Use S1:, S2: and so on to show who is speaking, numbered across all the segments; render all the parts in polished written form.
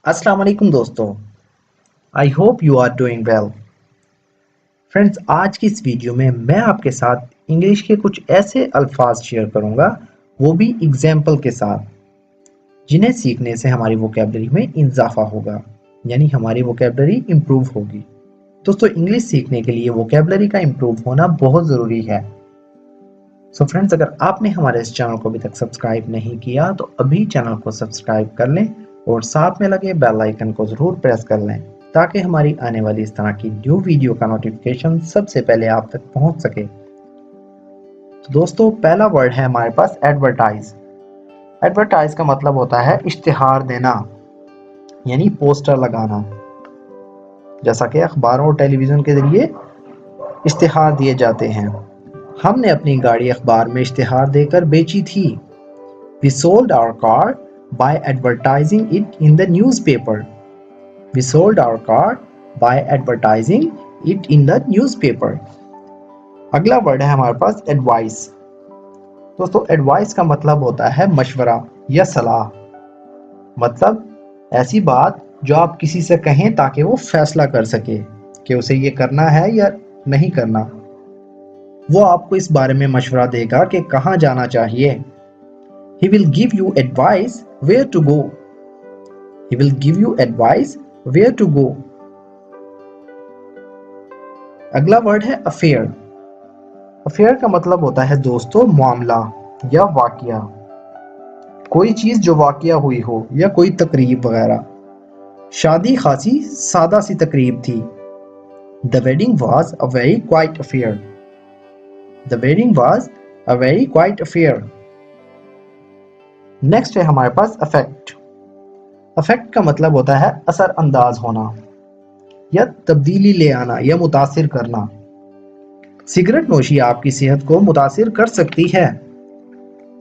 S1: अस्सलाम वालेकुम दोस्तों, I hope you are doing well. Friends, आज की इस वीडियो में मैं आपके साथ इंग्लिश के कुछ ऐसे अल्फाज शेयर करूंगा, वो भी एग्जाम्पल के साथ, जिन्हें सीखने से हमारी वोकैबुलरी में इजाफा होगा, यानी हमारी वोकैबुलरी इम्प्रूव होगी। दोस्तों, इंग्लिश सीखने के लिए वोकैबुलरी का इम्प्रूव होना बहुत ज़रूरी है। सो फ्रेंड्स, अगर आपने हमारे इस चैनल को अभी तक सब्सक्राइब नहीं किया तो अभी चैनल को सब्सक्राइब कर लें और साथ में लगे बेल आइकन को ज़रूर प्रेस कर लें, ताकि हमारी आने वाली इस तरह की न्यू वीडियो का नोटिफिकेशन सबसे पहले आप तक पहुंच सके। तो दोस्तों, पहला वर्ड है हमारे पास एडवर्टाइज। एडवर्टाइज का मतलब होता है इश्तिहार देना, यानी पोस्टर लगाना। जैसा कि अखबारों और टेलीविज़न के जरिए इश्तिहार दिए जाते हैं। हमने अपनी गाड़ी अखबार में इश्तिहार देकर बेची थी। We sold our car by advertising it in the newspaper. We sold our car by advertising it in the newspaper. अगला वर्ड है हमारे पास एडवाइस। दोस्तों, एडवाइस का मतलब होता है मशवरा या सलाह। मतलब ऐसी बात जो आप किसी से कहें ताकि वो फैसला कर सके कि उसे ये करना है या नहीं करना। वो आपको इस बारे में मशवरा देगा कि कहाँ जाना चाहिए। He will give you advice where to go. He will give you advice where to go. अगला वर्ड है अफेयर। अफेयर का मतलब होता है दोस्तों मामला या वाकया। कोई चीज जो वाकया हुई हो या कोई तकरीब वगैरह। शादी खासी सादा सी तकरीब थी। The wedding was a very quiet affair. The wedding was a very quiet affair. Next है हमारे पास अफेक्ट। अफेक्ट का मतलब होता है असर अंदाज होना या तब्दीली ले आना या मुतासिर करना। सिगरेट नोशी आपकी सेहत को मुतासिर कर सकती है।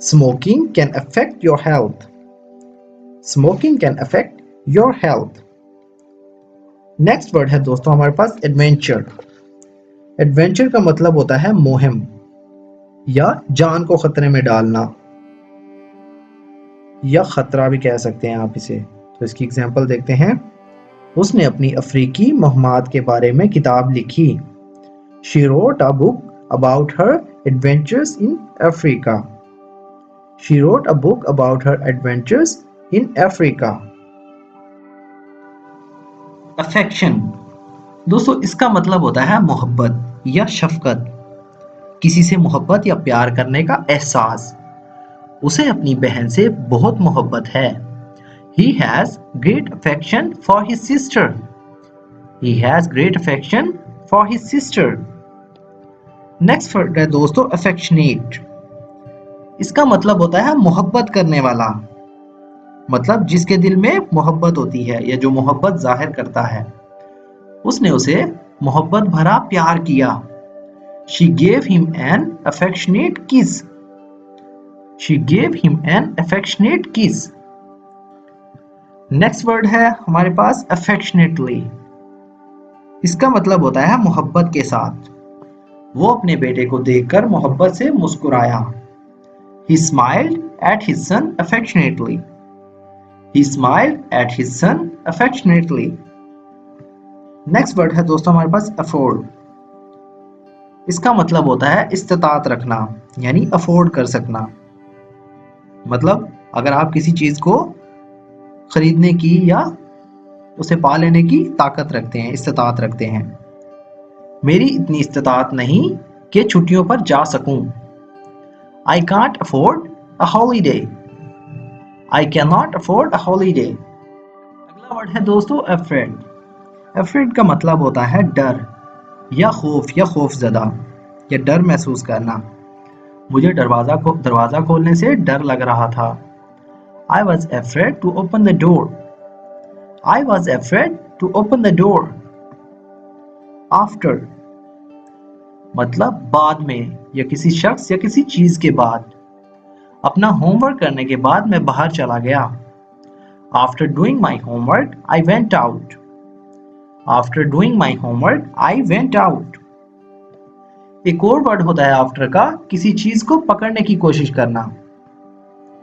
S1: Smoking can affect your health. Smoking can affect your health. Next word है दोस्तों हमारे पास एडवेंचर। एडवेंचर का मतलब होता है मुहिम या जान को खतरे में डालना, या खतरा भी कह सकते हैं आप इसे। तो इसकी एग्जांपल देखते हैं। उसने अपनी अफ्रीकी मुहिमात के बारे में किताब लिखी। She wrote a book about her adventures in Africa. She wrote a book about her adventures in Africa. Affection, दोस्तों इसका मतलब होता है मोहब्बत या शफकत। किसी से मोहब्बत या प्यार करने का एहसास। उसे अपनी बहन से बहुत मोहब्बत है। He has great affection for his sister. He has great affection for his sister. Next word है दोस्तों अफेक्शनेट। इसका मतलब होता है मोहब्बत करने वाला, मतलब जिसके दिल में मोहब्बत होती है या जो मोहब्बत जाहिर करता है। उसने उसे मोहब्बत भरा प्यार किया। She gave him an affectionate kiss. She gave him an affectionate kiss. Next word है हमारे पास affectionately। इसका मतलब होता है मोहब्बत के साथ। वो अपने बेटे को देखकर मोहब्बत से मुस्कुराया। He smiled at his son affectionately. He smiled at his son affectionately. Next word है दोस्तों हमारे पास afford। इसका मतलब होता है इस्तिताअत रखना, यानी अफोर्ड कर सकना। मतलब अगर आप किसी चीज को खरीदने की या उसे पा लेने की ताकत रखते हैं, इस्तिताअत रखते हैं। मेरी इतनी इस्तिताअत नहीं कि छुट्टियों पर जा सकूं। I can't afford a holiday. I cannot afford a holiday. अगला वर्ड है दोस्तों afraid। afraid का मतलब होता है डर या खौफजदा या डर महसूस करना। मुझे दरवाजा खोलने से डर लग रहा था। I was afraid to open the door. I was afraid to open the door. After मतलब बाद में या किसी शख्स या किसी चीज के बाद। अपना होमवर्क करने के बाद मैं बाहर चला गया। After doing my homework, I went out. After doing my homework, I went out. एक और वर्ड होता है आफ्टर का, किसी चीज को पकड़ने की कोशिश करना,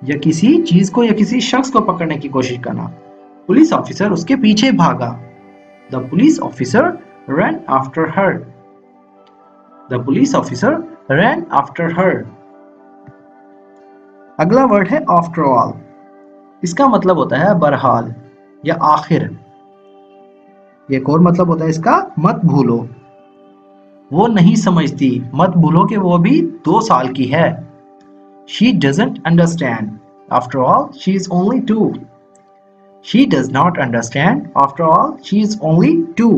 S1: या किसी चीज को या किसी शख्स को पकड़ने की कोशिश करना। पुलिस ऑफिसर उसके पीछे भागा। The police officer rain after her. The police officer rain after her. अगला वर्ड है आफ्टर ऑल। इसका मतलब होता है बहरहाल या आखिर। एक और मतलब होता है इसका, मत भूलो। वो नहीं समझती, मत भूलो कि वो भी 2 साल की है। She doesn't understand. After all, she is only 2. She does not understand. After all, she is only 2.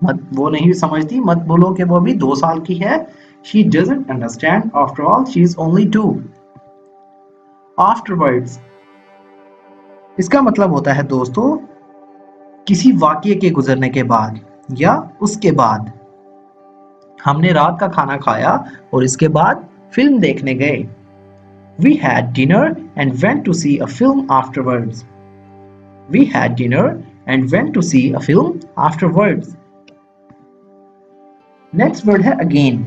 S1: मत वो नहीं समझती, मत भूलो कि वो भी 2 साल की है। She doesn't understand. After all, she is only 2. Afterwards. इसका मतलब होता है दोस्तों किसी वाक्य के गुजरने के बाद या उसके बाद। हमने रात का खाना खाया और इसके बाद फिल्म देखने गए। We had dinner and went to see a film afterwards. We had dinner and went to see a film afterwards. Next word है again.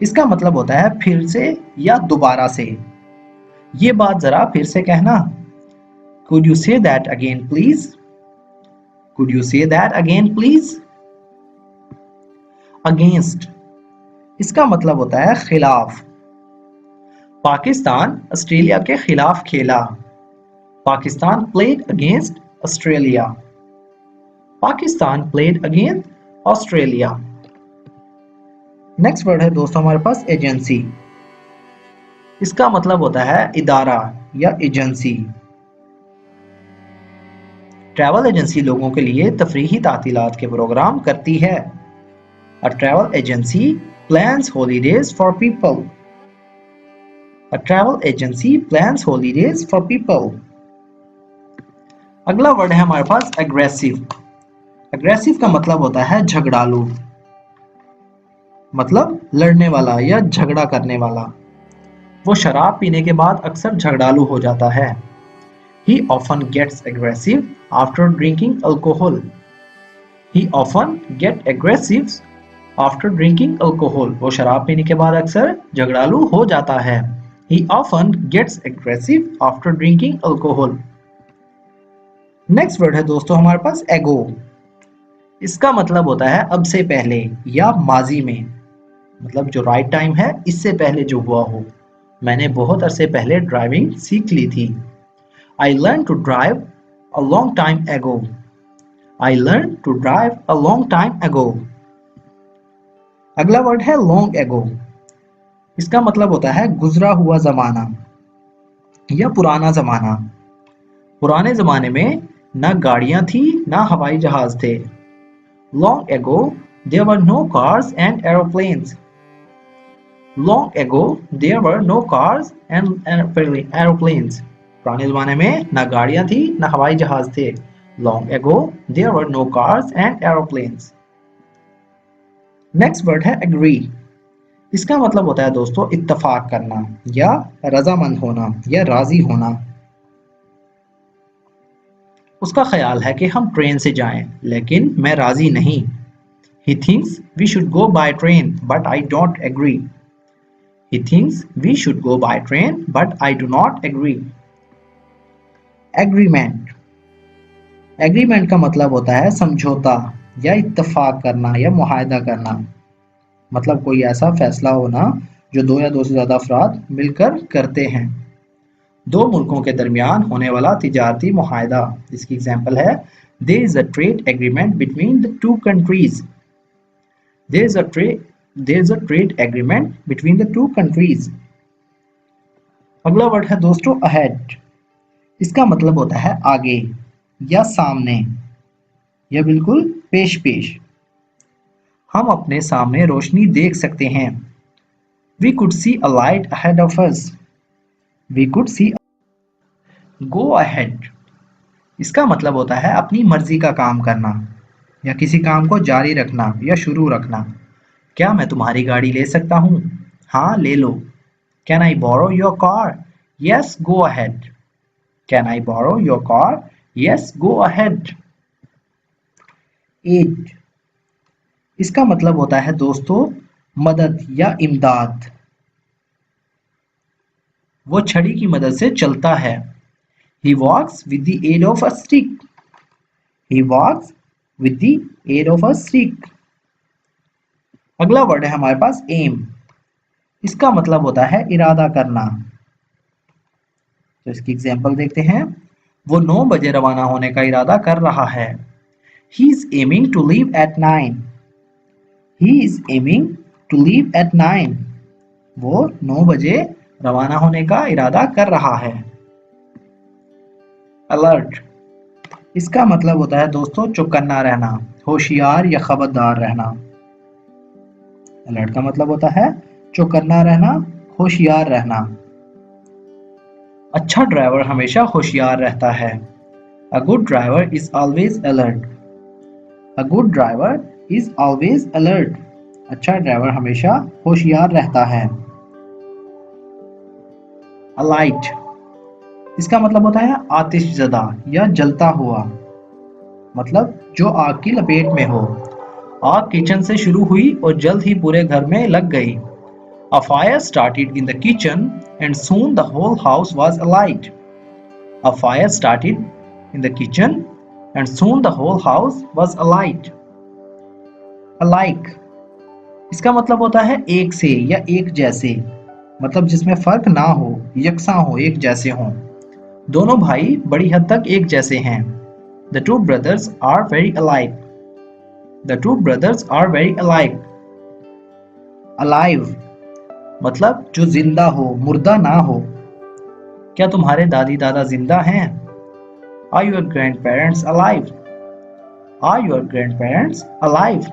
S1: इसका मतलब होता है फिर से या दोबारा से। ये बात जरा फिर से कहना। Could you say that again please? Could you say that again please? Against. इसका मतलब होता है खिलाफ। पाकिस्तान ऑस्ट्रेलिया के खिलाफ खेला। Pakistan played against Australia. Pakistan played against Australia. Next word है दोस्तों हमारे पास एजेंसी। इसका मतलब होता है इदारा या एजेंसी। ट्रैवल एजेंसी लोगों के लिए तफरीही तातीलात के प्रोग्राम करती है। A travel agency plans holidays for people. A travel agency plans holidays for people. अगला वर्ड है हमारे पास एग्रेसिव। एग्रेसिव का मतलब होता है झगड़ालू, मतलब लड़ने वाला या झगड़ा करने वाला। वो शराब पीने के बाद अक्सर झगड़ालू हो जाता है। He often gets aggressive after drinking alcohol. He often get aggressive after drinking alcohol. वो शराब पीने के बाद अक्सर झगड़ालू हो जाता है। He often gets aggressive after drinking alcohol. Next word है दोस्तों हमारे पास एगो। इसका मतलब होता है अब से पहले या माजी में, मतलब जो राइट टाइम है इससे पहले जो हुआ हो। मैंने बहुत अरसे पहले ड्राइविंग सीख ली थी। I learned to drive a long time ago. I learned to drive a long time ago. अगला वर्ड है long ago. इसका मतलब होता है गुजरा हुआ जमाना या पुराना जमाना। पुराने जमाने में ना गाड़ियां थी ना हवाई जहाज थे। Long ago there were no cars and aeroplanes. Long ago there were no cars and aeroplanes. पुराने जमाने में ना गाड़ियां थी ना हवाई जहाज थे। Long ago there were no cars and aeroplanes. Next word है agree. इसका मतलब होता है दोस्तों इत्तफाक करना या रजामंद होना या राजी होना। उसका ख्याल है कि हम ट्रेन से जाएं, लेकिन मैं राजी नहीं। He thinks we should go by train, but I don't agree. He thinks we should go by train, but I do not agree. Agreement. Agreement का मतलब होता है समझौता या इत्तफाक करना या मुआहदा करना, मतलब कोई ऐसा फैसला होना जो दो या दो से ज्यादा अफराद मिलकर करते हैं। दो मुल्कों के दरमियान होने वाला तिजारती मुआहदा। इसकी एग्जांपल है there is a trade agreement between the two countries. There is a trade agreement between the two countries. अगला वर्ड है दोस्तों अहेड। इसका मतलब होता है आगे या सामने या बिल्कुल पेश पेश। हम अपने सामने रोशनी देख सकते हैं। We could see a light ahead of us. We could see. Go ahead. इसका मतलब होता है अपनी मर्जी का काम करना या किसी काम को जारी रखना या शुरू रखना। क्या मैं तुम्हारी गाड़ी ले सकता हूँ? हाँ ले लो। Can I borrow your car? Yes, go ahead. Can I borrow your car? Yes, go ahead. Age. इसका मतलब होता है दोस्तों मदद या इमदाद। वो छड़ी की मदद से चलता है। He walks with the aid of a stick. He walks with the aid of a stick. अगला वर्ड है हमारे पास एम। इसका मतलब होता है इरादा करना। तो इसकी एग्जांपल देखते हैं। वो 9 बजे रवाना होने का इरादा कर रहा है। He is aiming to leave at 9. He is aiming to leave at 9. वो 9 बजे रवाना होने का इरादा कर रहा है। अलर्ट। इसका मतलब होता है दोस्तों चौकन्ना रहना, होशियार या खबरदार रहना। अलर्ट का मतलब होता है चौकन्ना रहना, होशियार रहना। अच्छा ड्राइवर हमेशा होशियार रहता है। A good driver is always alert. A good driver is always alert. अच्छा ड्राइवर हमेशा होशियार रहता है। Alight। इसका मतलब होता है आतिशज़दा या जलता हुआ, मतलब जो आग की लपेट में हो। आग किचन से शुरू हुई और जल्द ही पूरे घर में लग गई। A fire started in the kitchen and soon the whole house was alight. A fire started in the kitchen and soon the whole house was alight. Alike। इसका मतलब होता है एक से या एक जैसे, मतलब जिसमें फर्क ना हो, यकसा हो, एक जैसे हों। दोनों भाई बड़ी हद तक एक जैसे हैं। The two brothers are very alike. The two brothers are very alike. Alive मतलब जो जिंदा हो, मुर्दा ना हो। क्या तुम्हारे दादी दादा जिंदा हैं? Are your grandparents alive? Are your grandparents alive?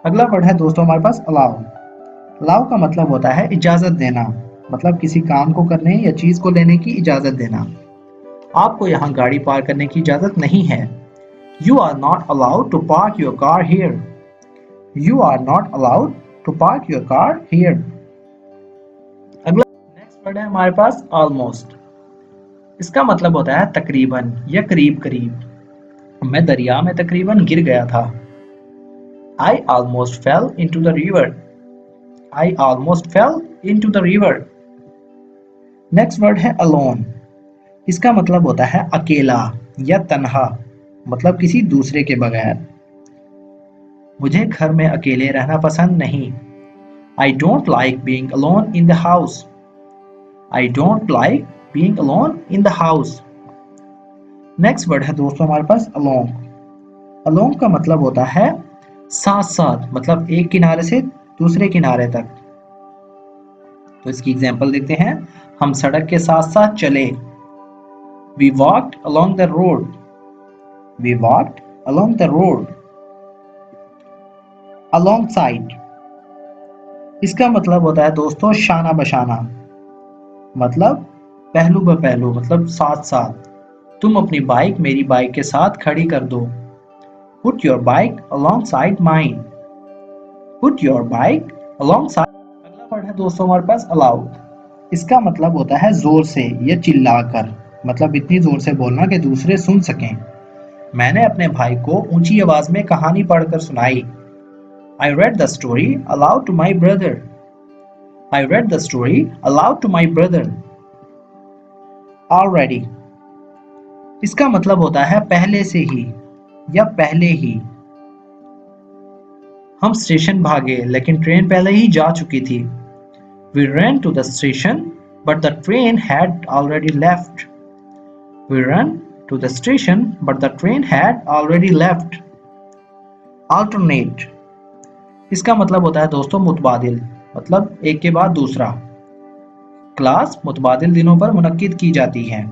S1: अगला वर्ड है दोस्तों हमारे पास अलाउ। अलाउ का मतलब होता है इजाजत देना, मतलब किसी काम को करने या चीज को लेने की इजाजत देना। आपको यहाँ गाड़ी पार्क करने की इजाजत नहीं है। You are not allowed to park your car here. You are not allowed to park your car here. अगला नेक्स्ट वर्ड है हमारे पास almost। इसका मतलब होता है तकरीबन या करीब करीब। मैं दरिया में तकरीबन गिर गया था। I almost fell into the river. I almost fell into the river. Next word है alone। इसका मतलब होता है अकेला या तन्हा, मतलब किसी दूसरे के बगैर। मुझे घर में अकेले रहना पसंद नहीं। I don't like being alone in the house. I don't like being alone in the house. Next word है दोस्तों हमारे पास along। along का मतलब होता है साथ साथ, मतलब एक किनारे से दूसरे किनारे तक। तो इसकी एग्जांपल देखते हैं। हम सड़क के साथ साथ चले। We walked along the road. We walked along the road. Alongside। इसका मतलब होता है दोस्तों शाना बशाना, मतलब पहलू ब पहलू, मतलब साथ साथ। तुम अपनी बाइक मेरी बाइक के साथ खड़ी कर दो। Put your bike alongside mine. Put your bike alongside। अगला वर्ड है दोस्तों हमारे पास अलाउड। इसका मतलब होता है जोर से या चिल्लाकर, मतलब इतनी जोर से बोलना कि दूसरे सुन सकें। मैंने अपने भाई को ऊंची आवाज में कहानी पढ़कर सुनाई। I read the story aloud to my brother. I read the story aloud to my brother. Already। इसका मतलब होता है पहले से ही या पहले ही। हम स्टेशन भागे लेकिन ट्रेन पहले ही जा चुकी थी। We ran to the station but the train had already left. We ran to the station but the train had already left. Alternate। इसका मतलब होता है दोस्तों मुतबादिल, मतलब एक के बाद दूसरा। क्लास मुतबादिल दिनों पर मुनक्किद की जाती है।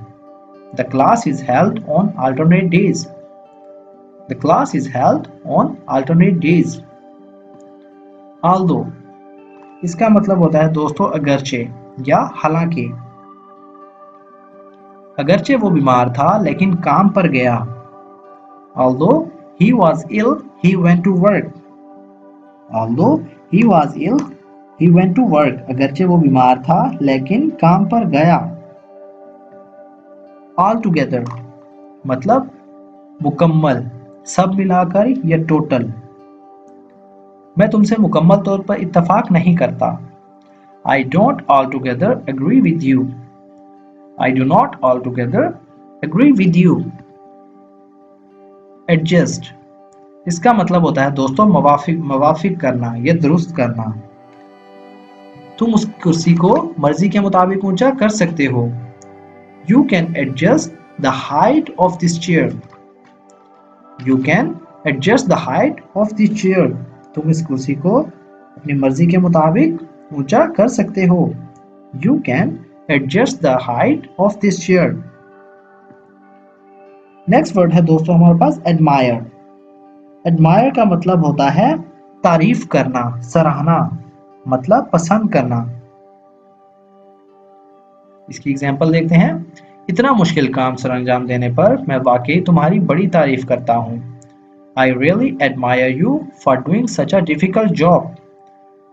S1: The class is held on alternate days. The class is held on alternate days. Although। इसका मतलब होता है दोस्तों अगरचे या हालांकि। अगरचे वो बीमार था लेकिन काम पर गया। Although he was ill, he went to work. Although he was ill, he went to work. अगरचे वो बीमार था लेकिन काम पर गया। All together मतलब मुकम्मल, सब मिलाकर या टोटल। मैं तुमसे मुकम्मल तौर पर इत्तफाक नहीं करता। I don't altogether agree with you. I do not altogether agree with you. Adjust इसका मतलब होता है दोस्तों मवाफिक करना या दुरुस्त करना। तुम उस कुर्सी को मर्जी के मुताबिक ऊंचा कर सकते हो। You can adjust the height of this chair. You can adjust the height of this chair. तुम इस कुर्सी को अपनी मर्जी के मुताबिक ऊंचा कर सकते हो। You can adjust the height of this chair. Next word है दोस्तों हमारे पास admire. Admire का मतलब होता है तारीफ करना, सराहना, मतलब पसंद करना। इसकी एग्जाम्पल देखते हैं। इतना मुश्किल काम सरअंजाम देने पर मैं वाकई तुम्हारी बड़ी तारीफ करता हूँ। I really admire you for doing such a difficult job.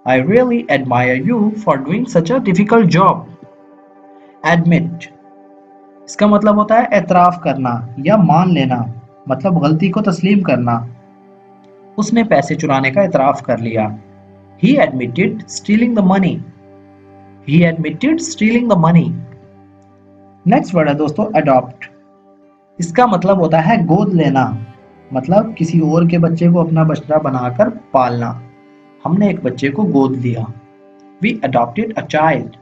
S1: I really admire you for doing such a difficult job. Admit इसका मतलब होता है एतराफ करना या मान लेना, मतलब गलती को तस्लीम करना। उसने पैसे चुराने का एतराफ कर लिया। He admitted stealing the money. He admitted stealing the money. Next word है दोस्तों अडॉप्ट। इसका मतलब होता है गोद लेना, मतलब किसी और के बच्चे को अपना बच्चा बनाकर पालना। हमने एक बच्चे को गोद लिया। We adopted a child.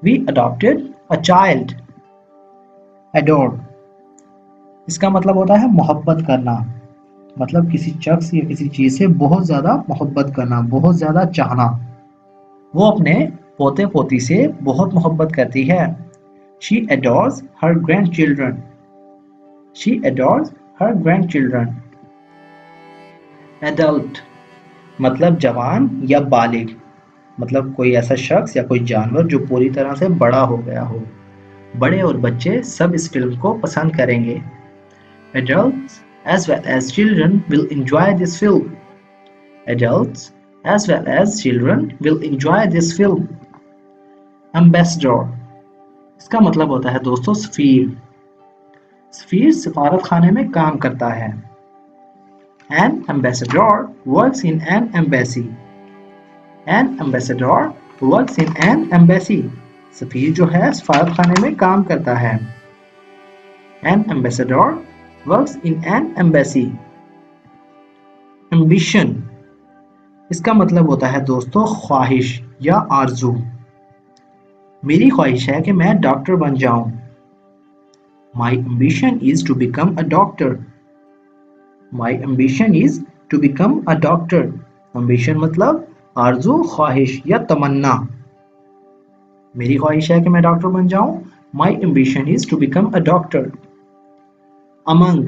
S1: We adopted a child. Adore इसका मतलब होता है मोहब्बत करना, मतलब किसी शख्स या किसी चीज से बहुत ज्यादा मोहब्बत करना, बहुत ज्यादा चाहना। वो अपने पोते पोती से बहुत मोहब्बत करती है। She adores her grandchildren. She adores her grandchildren. Adult मतलब जवान या बालिग, मतलब कोई ऐसा शख्स या कोई जानवर जो पूरी तरह से बड़ा हो गया हो। बड़े और बच्चे सब इस फिल्म को पसंद करेंगे। Adults as well as children will enjoy this film. Adults as well as children will enjoy this film. Ambassador इसका मतलब होता है दोस्तों सफीर। सफीर सफारत खाने में काम करता है। An ambassador works in an embassy. An ambassador works in an embassy. सफीर जो है सफारत खाने में काम करता है। An ambassador works in an embassy. Ambition इसका मतलब होता है दोस्तों ख्वाहिश या आरजू। मेरी ख्वाहिश है कि मैं डॉक्टर बन जाऊं। My ambition is to become a doctor. My ambition is to become a doctor. Ambition मतलब आरजू, ख्वाहिश या तमन्ना। मेरी ख्वाहिश है कि मैं डॉक्टर बन जाऊं। My ambition is to become a doctor. Among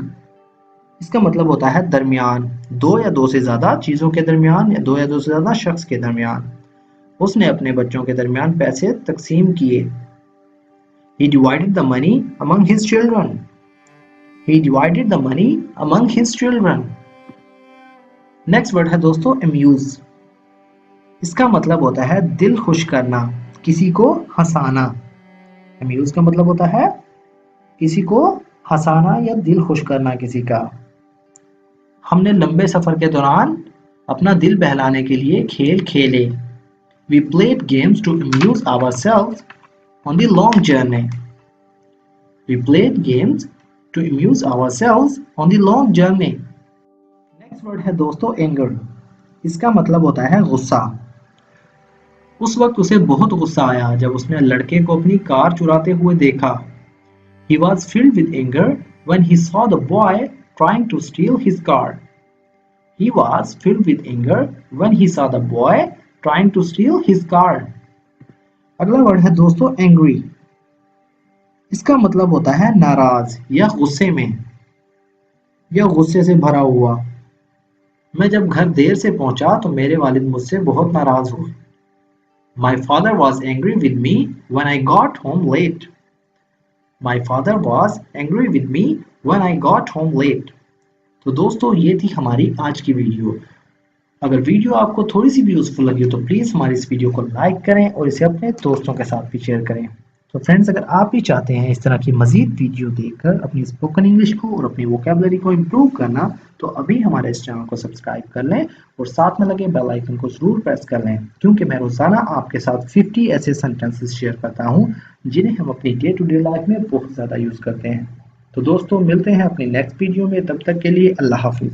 S1: इसका मतलब होता है दरमियान, दो या दो से ज्यादा चीजों के दरमियान या दो या दो से ज्यादा शख्स के दरमियान। उसने अपने बच्चों के दरमियान पैसे तकसीम किए। He divided the money among his children. He divided the money among his children. Next word है दोस्तों amuse. इसका मतलब होता है दिल खुश करना, किसी को हंसाना। amuse का मतलब होता है किसी को हंसाना या दिल खुश करना किसी का। हमने लंबे सफर के दौरान अपना दिल बहलाने के लिए खेल खेले। We played games to amuse ourselves on the long journey. We played games to amuse ourselves on the long journey. Next word है दोस्तों anger. इसका मतलब होता है गुस्सा। उस वक्त उसे बहुत गुस्सा आया जब उसने लड़के को अपनी कार चुराते हुए देखा। He was filled with anger when he saw the boy trying to steal his car. He was filled with anger when he saw the boy trying to steal his car. अगला word है दोस्तों angry. इसका मतलब होता है नाराज या गुस्से में या गुस्से से भरा हुआ। मैं जब घर देर से पहुंचा तो मेरे वालिद मुझसे बहुत नाराज हुए। My father was angry with me when I got home late. My father was angry with me when I got home late. तो दोस्तों ये थी हमारी आज की वीडियो। अगर वीडियो आपको थोड़ी सी भी यूजफुल लगी हो तो प्लीज़ हमारी इस वीडियो को लाइक करें और इसे अपने दोस्तों के साथ भी शेयर करें। तो फ्रेंड्स, अगर आप भी चाहते हैं इस तरह की मजीद वीडियो देखकर अपनी स्पोकन इंग्लिश को और अपनी वोकेबलरी को इम्प्रूव करना, तो अभी हमारे इस चैनल को सब्सक्राइब कर लें और साथ में लगे बेल आइकन को जरूर प्रेस कर लें, क्योंकि मैं रोजाना आपके साथ 50 ऐसे सेंटेंसेस शेयर करता हूं जिन्हें हम अपनी डे टू डे लाइफ में बहुत ज़्यादा यूज़ करते हैं। तो दोस्तों, मिलते हैं अपनी नेक्स्ट वीडियो में, तब तक के लिए अल्लाह हाफिज़।